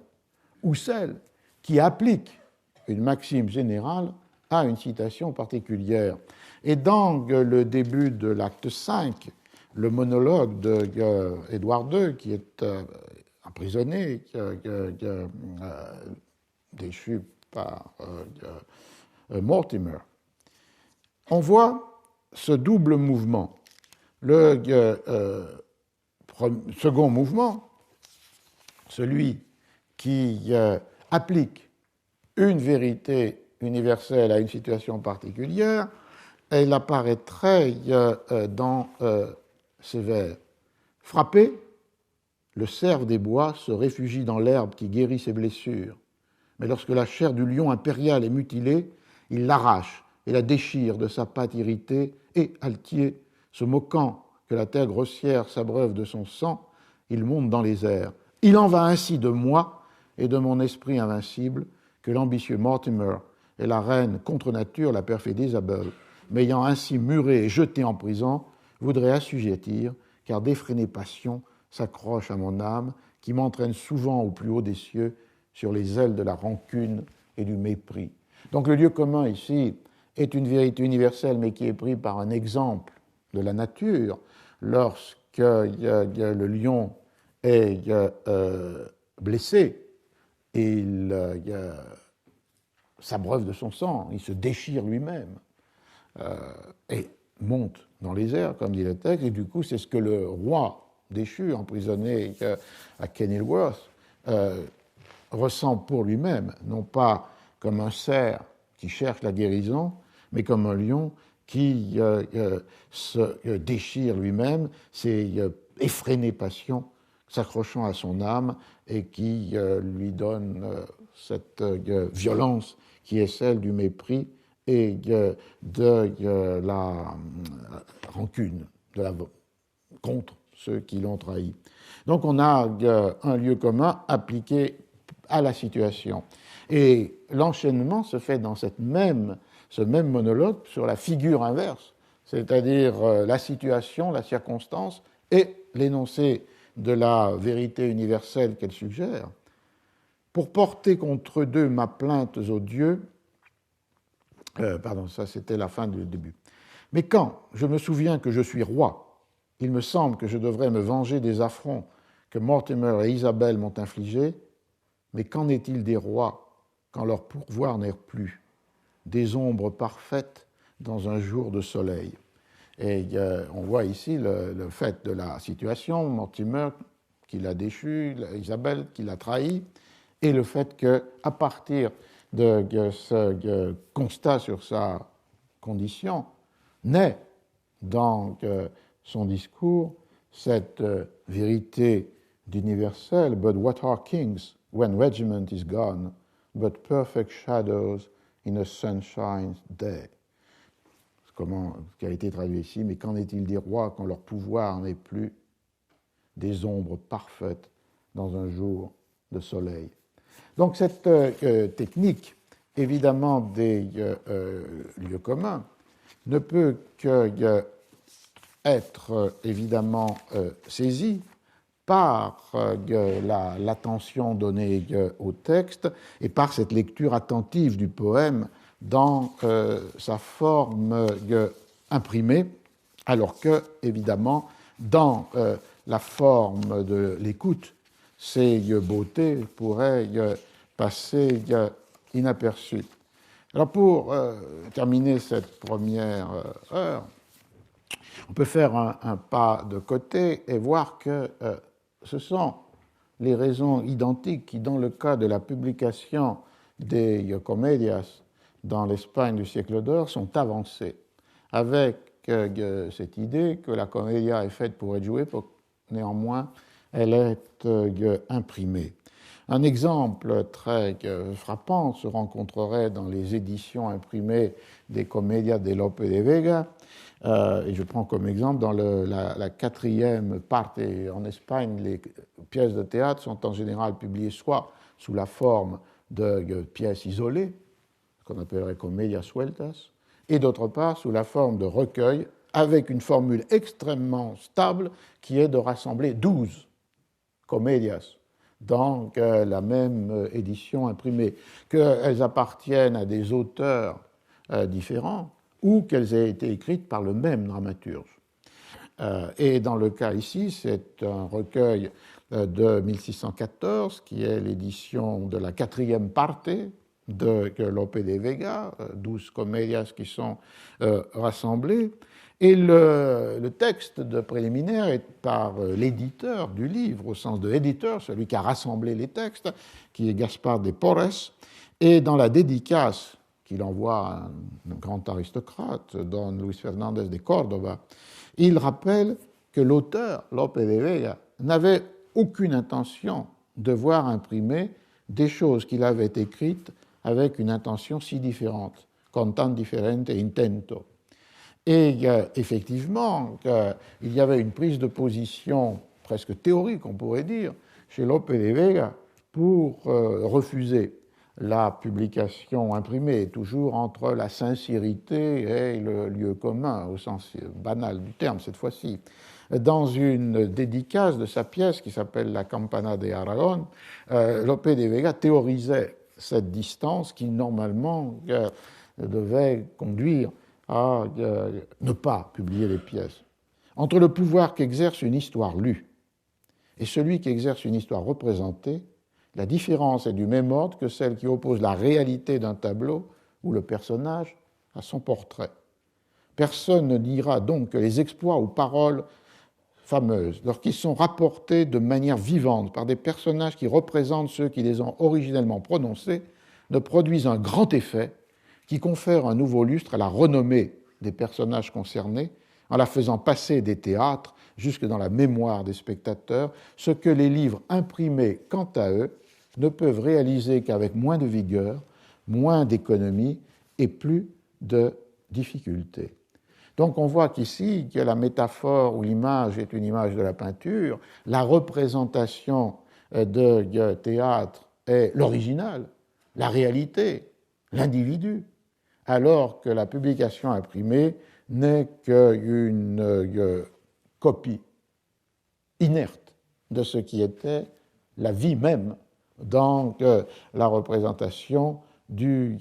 ou celle qui applique une maxime générale à une situation particulière. Et dans le début de l'acte 5, le monologue d'Édouard II, qui est emprisonné, déchu par Mortimer, on voit ce double mouvement. Le second mouvement, celui qui applique une vérité universelle à une situation particulière, elle apparaîtrait dans ces vers. Frappé, le cerf des bois se réfugie dans l'herbe qui guérit ses blessures. Mais lorsque la chair du lion impérial est mutilée, il l'arrache et la déchire de sa patte irritée et, altier, se moquant que la terre grossière s'abreuve de son sang, il monte dans les airs. Il en va ainsi de moi et de mon esprit invincible que l'ambitieux Mortimer et la reine contre nature, la perfide Isabelle, m'ayant ainsi muré et jeté en prison, voudraient assujettir, car d'effrénées passions s'accrochent à mon âme, qui m'entraîne souvent au plus haut des cieux sur les ailes de la rancune et du mépris. Donc le lieu commun ici est une vérité universelle, mais qui est pris par un exemple de la nature. Lorsque le lion est blessé, il s'abreuve de son sang, il se déchire lui-même et monte dans les airs, comme dit le texte, et du coup c'est ce que le roi déchu, emprisonné à Kenilworth, ressent pour lui-même, non pas comme un cerf qui cherche la guérison, mais comme un lion qui se déchire lui-même, ses effrénées passions s'accrochant à son âme et qui lui donne cette violence qui est celle du mépris et de la rancune contre ceux qui l'ont trahi. Donc on a un lieu commun appliqué à la situation. Et l'enchaînement se fait dans ce même monologue sur la figure inverse, c'est-à-dire la situation, la circonstance et l'énoncé de la vérité universelle qu'elle suggère. Pour porter contre d'eux ma plainte aux dieux, ça c'était la fin du début. Mais quand je me souviens que je suis roi, il me semble que je devrais me venger des affronts que Mortimer et Isabelle m'ont infligés, mais qu'en est-il des rois quand leur pourvoir n'est plus, des ombres parfaites dans un jour de soleil? Et on voit ici le fait de la situation, Mortimer qui l'a déchu, Isabelle qui l'a trahi, et le fait qu'à partir de ce constat sur sa condition, naît dans son discours cette vérité d'universel. But what are kings when regiment is gone, but perfect shadows in a sunshine day? Qui a été traduit ici, mais qu'en est-il des rois quand leur pouvoir n'est plus, des ombres parfaites dans un jour de soleil? Donc cette technique, évidemment, des lieux communs, ne peut qu'être évidemment saisie par l'attention donnée au texte et par cette lecture attentive du poème dans sa forme imprimée, alors que, évidemment, dans la forme de l'écoute, ces beautés pourraient passer inaperçues. Alors pour terminer cette première heure, on peut faire un pas de côté et voir que ce sont les raisons identiques qui, dans le cas de la publication des comedias dans l'Espagne du siècle d'or, sont avancées, avec cette idée que la comédia est faite pour être jouée, néanmoins elle est imprimée. Un exemple très frappant se rencontrerait dans les éditions imprimées des Comedias de Lope de Vega, et je prends comme exemple dans la quatrième parte en Espagne, les pièces de théâtre sont en général publiées soit sous la forme de pièces isolées, qu'on appellerait comedias sueltas, et d'autre part sous la forme de recueils avec une formule extrêmement stable qui est de rassembler 12 comedias dans la même édition imprimée, qu'elles appartiennent à des auteurs différents ou qu'elles aient été écrites par le même dramaturge. Et dans le cas ici, c'est un recueil de 1614 qui est l'édition de la quatrième parte de Lope de Vega, 12 comedias qui sont rassemblées. Et le texte de préliminaire est par l'éditeur du livre, au sens de éditeur, celui qui a rassemblé les textes, qui est Gaspar de Porres. Et dans la dédicace qu'il envoie à un grand aristocrate, Don Luis Fernández de Córdoba, il rappelle que l'auteur, Lope de Vega, n'avait aucune intention de voir imprimer des choses qu'il avait écrites avec une intention si différente, con tan diferente intento. Et effectivement, il y avait une prise de position presque théorique, on pourrait dire, chez Lope de Vega pour refuser la publication imprimée, toujours entre la sincérité et le lieu commun, au sens banal du terme cette fois-ci. Dans une dédicace de sa pièce qui s'appelle La Campana de Aragon, Lope de Vega théorisait cette distance qui, normalement, devait conduire à ne pas publier les pièces. Entre le pouvoir qu'exerce une histoire lue et celui qui exerce une histoire représentée, la différence est du même ordre que celle qui oppose la réalité d'un tableau ou le personnage à son portrait. Personne ne dira donc que les exploits ou paroles fameuses, lorsqu'ils sont rapportés de manière vivante par des personnages qui représentent ceux qui les ont originellement prononcés, ne produisent un grand effet qui confère un nouveau lustre à la renommée des personnages concernés, en la faisant passer des théâtres jusque dans la mémoire des spectateurs, ce que les livres imprimés, quant à eux, ne peuvent réaliser qu'avec moins de vigueur, moins d'économie et plus de difficulté. Donc on voit qu'ici que la métaphore ou l'image est une image de la peinture, la représentation de théâtre est l'original, la réalité, l'individu, alors que la publication imprimée n'est qu'une copie inerte de ce qui était la vie même dans la représentation du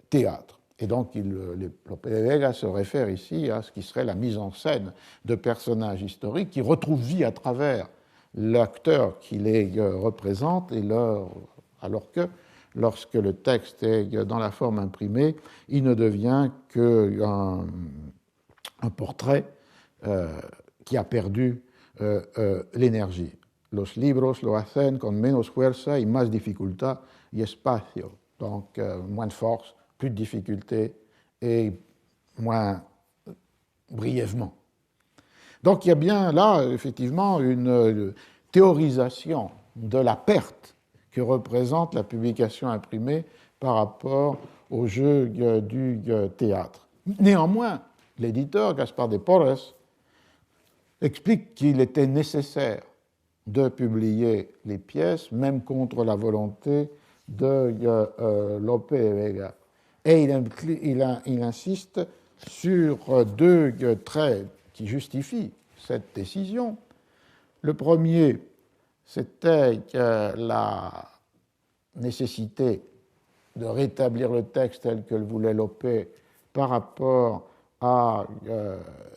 théâtre. Et donc, Lope de Vega se réfère ici à ce qui serait la mise en scène de personnages historiques qui retrouvent vie à travers l'acteur qui les représente, alors que lorsque le texte est dans la forme imprimée, il ne devient qu'un portrait qui a perdu l'énergie. Los libros lo hacen con menos fuerza y más dificultad y espacio. Donc, moins de force, plus de difficulté et moins brièvement. Donc, il y a bien là, effectivement, une théorisation de la perte que représente la publication imprimée par rapport au jeu du théâtre. Néanmoins, l'éditeur, Gaspar de Porres, explique qu'il était nécessaire de publier les pièces, même contre la volonté de Lope de Vega. Et il insiste sur deux traits qui justifient cette décision. Le premier, c'était la nécessité de rétablir le texte tel que le voulait Lope par rapport à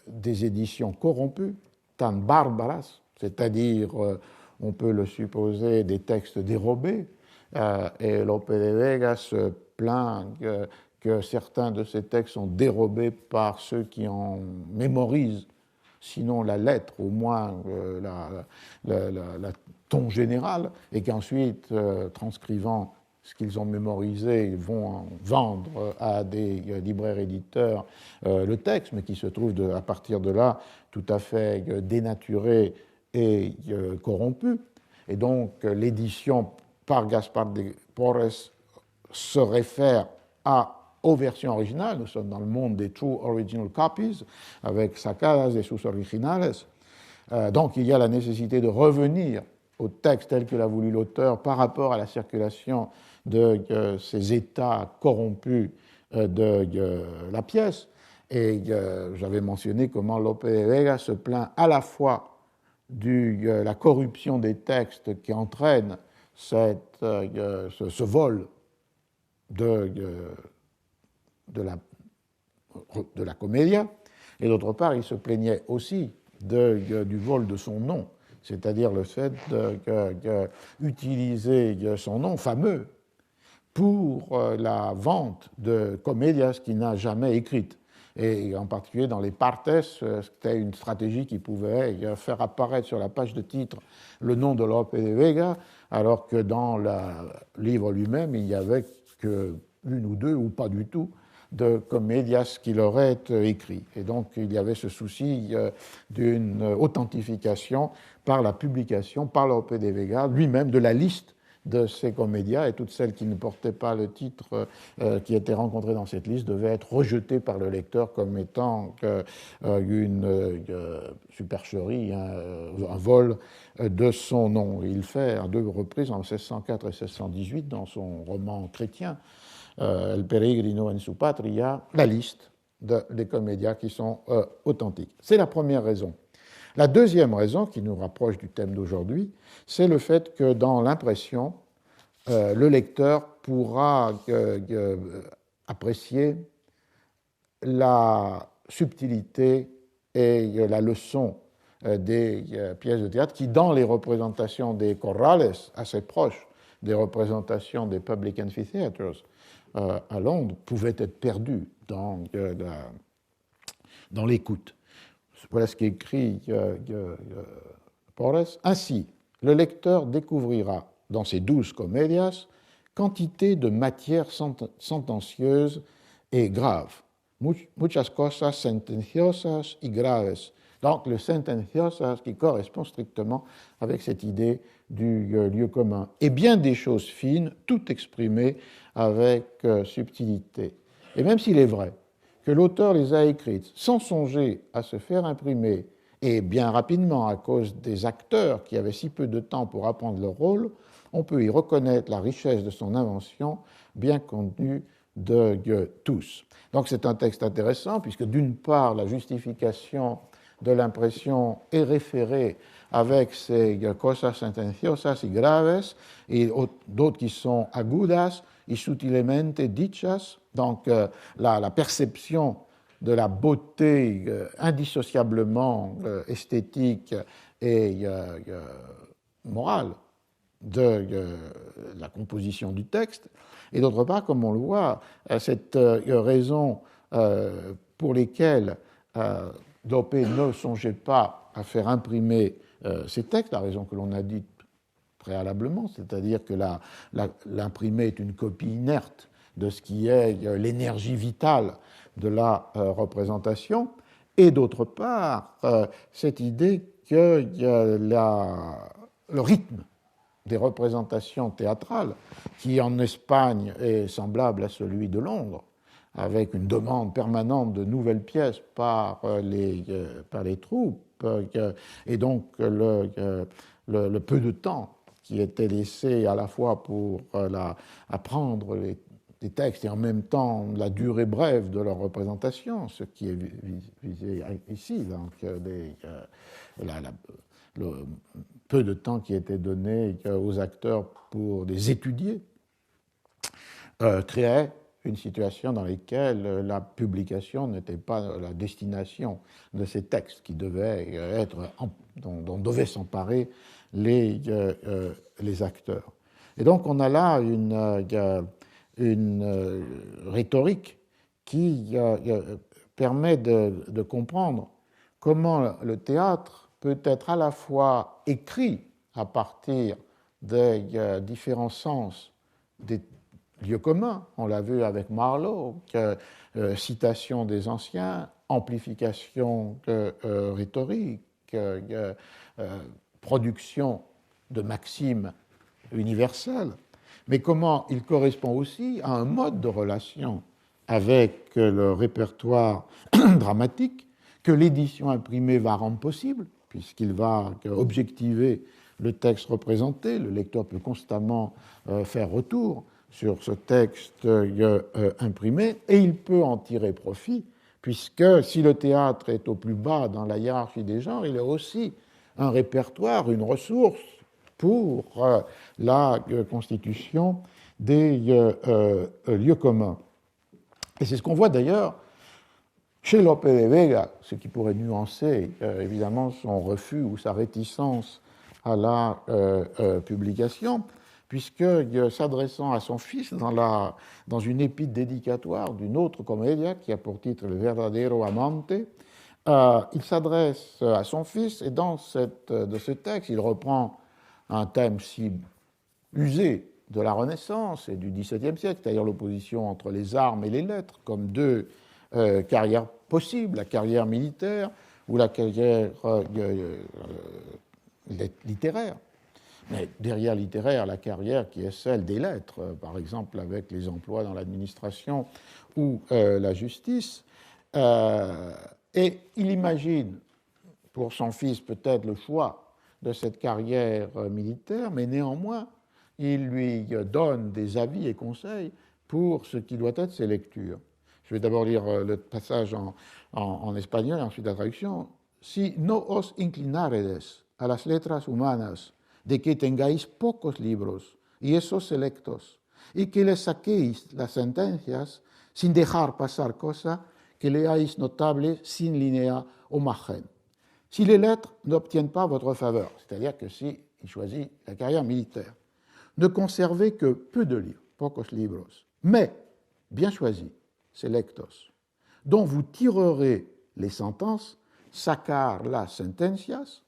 des éditions corrompues, tan barbaras, c'est-à-dire, on peut le supposer, des textes dérobés, et Lope de Vega se plaint que certains de ces textes sont dérobés par ceux qui en mémorisent sinon la lettre, au moins la ton général, et qu'ensuite, transcrivant ce qu'ils ont mémorisé, ils vont en vendre à des libraires éditeurs le texte, mais qui se trouve à partir de là tout à fait dénaturé et corrompu. Et donc l'édition par Gaspar de Porres se réfère aux versions originales. Nous sommes dans le monde des true original copies, avec sacadas et sus originales. Donc il y a la nécessité de revenir au texte tel que l'a voulu l'auteur par rapport à la circulation de ces états corrompus de la pièce. Et j'avais mentionné comment Lope de Vega se plaint à la fois de la corruption des textes qui entraîne ce vol de la comédia, et d'autre part, il se plaignait aussi du vol de son nom, c'est-à-dire le fait d'utiliser son nom fameux pour la vente de comédias qu'il n'a jamais écrites. Et en particulier dans les partes, c'était une stratégie qui pouvait faire apparaître sur la page de titre le nom de Lope de Vega, alors que dans le livre lui-même, il n'y avait qu'une ou deux, ou pas du tout, de comédias qu'il aurait écrit. Et donc il y avait ce souci d'une authentification par la publication, par Lope de Vega lui-même, de la liste de ces comédias, et toutes celles qui ne portaient pas le titre qui était rencontré dans cette liste devaient être rejetées par le lecteur comme étant une supercherie, un vol de son nom. Il fait à deux reprises, en 1604 et 1618, dans son roman chrétien, El Peregrino en su patria, la liste des comédias qui sont authentiques. C'est la première raison. La deuxième raison, qui nous rapproche du thème d'aujourd'hui, c'est le fait que dans l'impression, le lecteur pourra apprécier la subtilité et la leçon des pièces de théâtre qui, dans les représentations des chorales, assez proches des représentations des public amphitheaters à Londres, pouvaient être perdues dans l'écoute. Voilà ce qu'écrit Porres. Ainsi, le lecteur découvrira dans ces 12 comédias quantité de matières sentencieuses et graves. Muchas cosas sentenciosas y graves. Donc le sentenciosas qui correspond strictement avec cette idée du lieu commun. Et bien des choses fines, toutes exprimées avec subtilité. Et même s'il est vrai que l'auteur les a écrites sans songer à se faire imprimer, et bien rapidement à cause des acteurs qui avaient si peu de temps pour apprendre leur rôle, on peut y reconnaître la richesse de son invention, bien contenue de tous. Donc c'est un texte intéressant, puisque d'une part, la justification de l'impression est référée avec ces cosas sentenciosas y graves, et d'autres qui sont agudas y sutilmente dichas, donc la perception de la beauté indissociablement esthétique et morale de la composition du texte, et d'autre part, comme on le voit, cette raison pour lesquelles Lope ne songeait pas à faire imprimer ces textes, la raison que l'on a dite préalablement, c'est-à-dire que l'imprimé est une copie inerte de ce qui est l'énergie vitale de la représentation, et d'autre part, cette idée que le rythme des représentations théâtrales, qui en Espagne est semblable à celui de Londres, avec une demande permanente de nouvelles pièces par les troupes, et donc le peu de temps qui était laissé à la fois pour apprendre les textes et en même temps la durée brève de leur représentation, ce qui est visé ici, donc le peu de temps qui était donné aux acteurs pour les étudier, créait une situation dans laquelle la publication n'était pas la destination de ces textes qui devaient être dont devaient s'emparer les acteurs. Et donc on a là une rhétorique qui permet de comprendre comment le théâtre peut être à la fois écrit à partir des différents sens des lieux communs, on l'a vu avec Marlowe, citation des anciens, amplification rhétorique, production de maximes universelles, mais comment il correspond aussi à un mode de relation avec le répertoire dramatique que l'édition imprimée va rendre possible, puisqu'il va objectiver le texte représenté. Le lecteur peut constamment faire retour sur ce texte imprimé, et il peut en tirer profit, puisque si le théâtre est au plus bas dans la hiérarchie des genres, il est aussi un répertoire, une ressource pour la constitution des lieux communs. Et c'est ce qu'on voit d'ailleurs chez Lope de Vega, ce qui pourrait nuancer évidemment son refus ou sa réticence à la publication, puisque s'adressant à son fils dans une épître dédicatoire d'une autre comédia qui a pour titre Le Verdadero Amante, il s'adresse à son fils, et de ce texte, il reprend un thème si usé de la Renaissance et du XVIIe siècle, c'est-à-dire l'opposition entre les armes et les lettres, comme deux carrières possibles, la carrière militaire ou la carrière littéraire. Mais derrière littéraire, la carrière qui est celle des lettres, par exemple avec les emplois dans l'administration ou la justice. Et il imagine pour son fils peut-être le choix de cette carrière militaire, mais néanmoins, il lui donne des avis et conseils pour ce qui doit être ses lectures. Je vais d'abord lire le passage en espagnol et ensuite la traduction. Si no os inclinaredes a las letras humanas, de que tengáis pocos libros y esos selectos, y que les saquéis las sentencias sin dejar pasar cosa que leáis notable sin línea o margen. Si les lettres n'obtiennent pas votre faveur, c'est-à-dire que si il choisit la carrière militaire, ne conservez que peu de livres, pocos libros, mais bien choisis, selectos, dont vous tirerez les sentences, sacar las sentencias,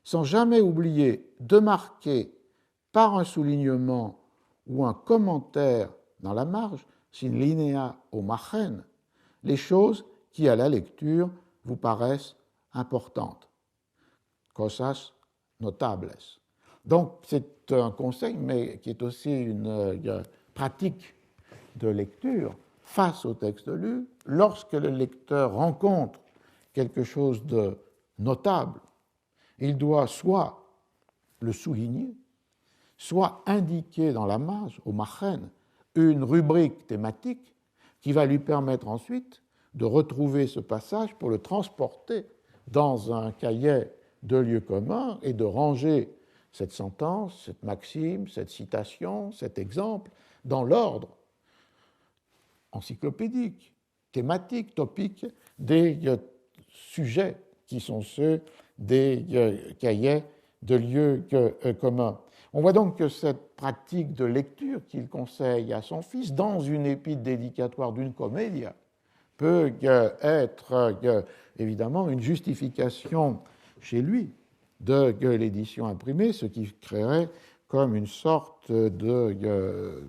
sans jamais oublier de marquer par un soulignement ou un commentaire dans la marge, sin linea o margen, les choses qui, à la lecture, vous paraissent importantes. Cosas notables. Donc, c'est un conseil, mais qui est aussi une pratique de lecture face au texte lu. Lorsque le lecteur rencontre quelque chose de notable, il doit soit le souligner, soit indiquer dans la marge, au margen, une rubrique thématique qui va lui permettre ensuite de retrouver ce passage pour le transporter dans un cahier de lieux communs et de ranger cette sentence, cette maxime, cette citation, cet exemple dans l'ordre encyclopédique, thématique, topique des sujets qui sont ceux des cahiers de lieux communs. On voit donc que cette pratique de lecture qu'il conseille à son fils dans une épître dédicatoire d'une comédia peut être évidemment une justification chez lui de l'édition imprimée, ce qui créerait comme une sorte de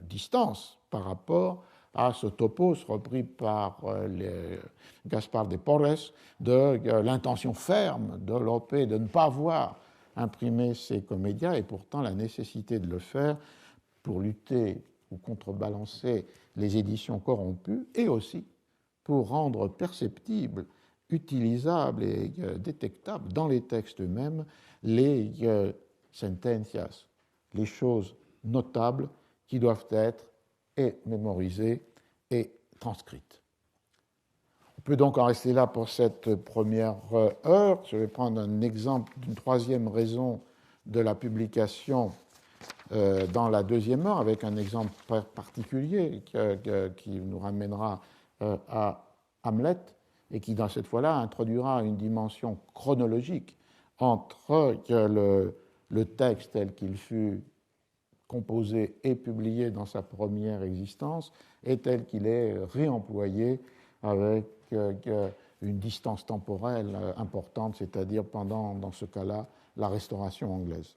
distance par rapport à ce topos repris par Gaspar de Porres de l'intention ferme de Lope de ne pas voir imprimer ses comédias, et pourtant la nécessité de le faire pour lutter ou contrebalancer les éditions corrompues, et aussi pour rendre perceptible, utilisable et détectable dans les textes eux-mêmes les sentencias, les choses notables qui doivent être et mémorisées et transcrites. On peut donc en rester là pour cette première heure. Je vais prendre un exemple d'une troisième raison de la publication dans la deuxième heure, avec un exemple particulier qui nous ramènera à Hamlet et qui, dans cette fois-là, introduira une dimension chronologique entre le texte tel qu'il fut composé et publié dans sa première existence et tel qu'il est réemployé avec une distance temporelle importante, c'est-à-dire pendant, dans ce cas-là, la Restauration anglaise.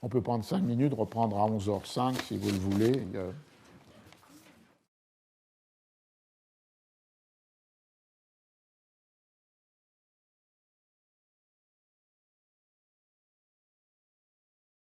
On peut prendre 5 minutes, reprendre à 11h05 si vous le voulez.